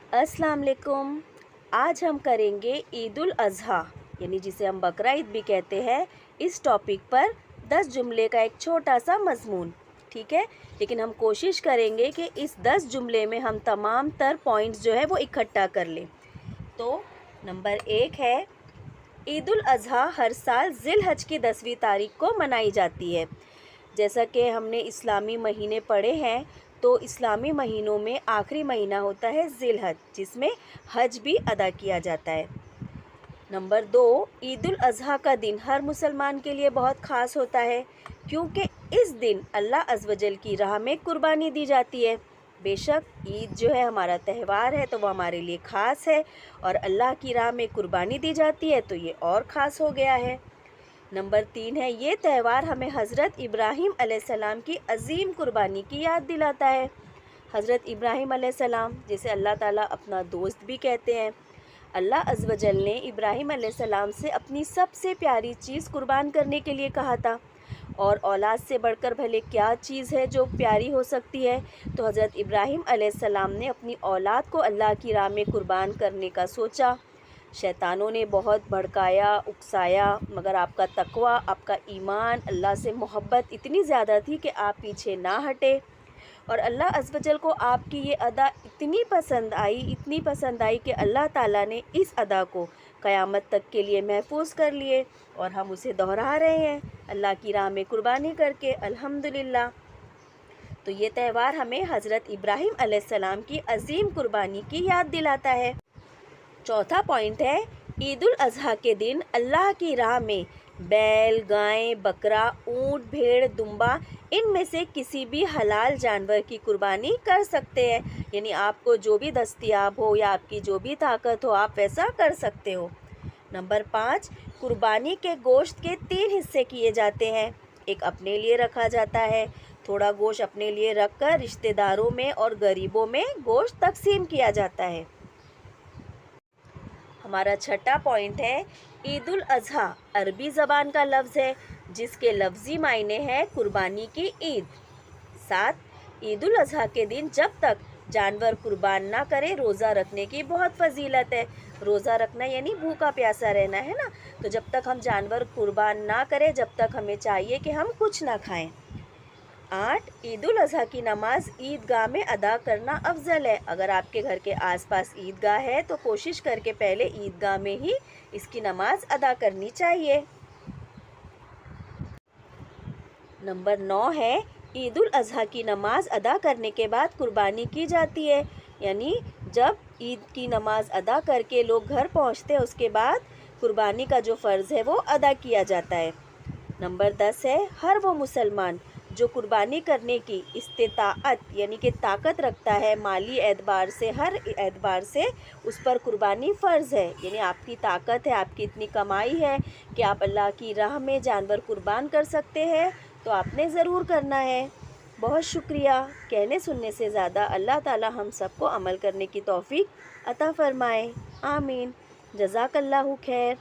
अस्सलाम वालेकुम। आज हम करेंगे ईद उल अज़हा यानी जिसे हम बकरा ईद भी कहते हैं, इस टॉपिक पर 10 जुमले का एक छोटा सा मज़मून। ठीक है, लेकिन हम कोशिश करेंगे कि इस 10 जुमले में हम तमाम तर पॉइंट्स जो है वो इकट्ठा कर लें। तो नंबर 1 है, ईद उल अज़हा हर साल ज़िलहज की 10वीं तारीख को मनाई जाती है। जैसा कि हमने इस्लामी महीने पढ़े हैं, तो इस्लामी महीनों में आखिरी महीना होता है ज़िलहज, जिसमें हज भी अदा किया जाता है। नंबर 2, ईद उल अज़हा का दिन हर मुसलमान के लिए बहुत ख़ास होता है, क्योंकि इस दिन अल्लाह अज़्ज़ वजल की राह में कुर्बानी दी जाती है। बेशक ईद जो है हमारा त्यौहार है, तो वो हमारे लिए ख़ास है, और अल्लाह की राह में कुर्बानी दी जाती है तो ये और ख़ास हो गया है। नंबर 3 है, ये त्यौहार हमें हज़रत इब्राहीम अलैहिस्सलाम की अज़ीम कुर्बानी की याद दिलाता है। हज़रत इब्राहीम अलैहिस्सलाम, जिसे अल्लाह ताला अपना दोस्त भी कहते हैं, अल्लाह अज़्ज़ वजल ने इब्राहीम अलैहिस्सलाम से अपनी सबसे प्यारी चीज़ कुर्बान करने के लिए कहा था, और औलाद से बढ़कर भले क्या चीज़ है जो प्यारी हो सकती है। तो हज़रत इब्राहीम अलैहिस्सलाम ने अपनी औलाद को अल्लाह की राह में कुर्बान करने का सोचा। शैतानों ने बहुत भड़काया, उकसाया, मगर आपका तक़वा, आपका ईमान, अल्लाह से मोहब्बत इतनी ज़्यादा थी कि आप पीछे ना हटे, और अल्लाह अज़्ज़ वजल को आपकी ये अदा इतनी पसंद आई कि अल्लाह ताला ने इस अदा को क़यामत तक के लिए महफूज कर लिए, और हम उसे दोहरा रहे हैं अल्लाह की राह में कुर्बानी करके, अल्हम्दुलिल्लाह। तो ये त्यौहार हमें हज़रत इब्राहीम अलैहिस्सलाम की अज़ीम कुर्बानी की याद दिलाता है। चौथा पॉइंट है, ईद उल अज़हा के दिन अल्लाह की राह में बैल, गाय, बकरा, ऊँट, भेड़, दुम्बा, इनमें से किसी भी हलाल जानवर की कुर्बानी कर सकते हैं। यानी आपको जो भी दस्तयाब हो या आपकी जो भी ताकत हो, आप वैसा कर सकते हो। नंबर 5, कुर्बानी के गोश्त के 3 हिस्से किए जाते हैं। एक अपने लिए रखा जाता है, थोड़ा गोश्त अपने लिए रखकर रिश्तेदारों में और गरीबों में गोश्त तकसीम किया जाता है। हमारा छठा पॉइंट है, ईद उल अज़हा अरबी ज़बान का लफ्ज़ है, जिसके लफ्ज़ी मायने हैं कुर्बानी की ईद। 7, ईद उल अज़हा के दिन जब तक जानवर कुर्बान ना करे, रोज़ा रखने की बहुत फजीलत है। रोज़ा रखना यानी भूखा प्यासा रहना है ना, तो जब तक हम जानवर कुर्बान ना करें, जब तक हमें चाहिए कि हम कुछ ना खाएं। 8, ईद उल अज़हा की नमाज ईदगाह में अदा करना अफजल है। अगर आपके घर के आसपास ईदगाह है तो कोशिश करके पहले ईदगाह में ही इसकी नमाज अदा करनी चाहिए। नंबर 9 है, ईद उल अज़हा की नमाज अदा करने के बाद कुर्बानी की जाती है। यानी जब ईद की नमाज अदा करके लोग घर पहुंचते हैं, उसके बाद कुर्बानी का जो फ़र्ज़ है वो अदा किया जाता है। नंबर 10 है, हर वो मुसलमान जो कुर्बानी करने की इस्तिताअत यानी कि ताकत रखता है, माली एतबार से, हर एतबार से उस पर कुर्बानी फ़र्ज़ है। यानी आपकी ताकत है, आपकी इतनी कमाई है कि आप अल्लाह की राह में जानवर कुर्बान कर सकते हैं, तो आपने ज़रूर करना है। बहुत शुक्रिया। कहने सुनने से ज़्यादा अल्लाह ताला हम सबको अमल करने की तौफ़ीक अता फ़रमाए। आमीन। जज़ाकल्लाहु खैर।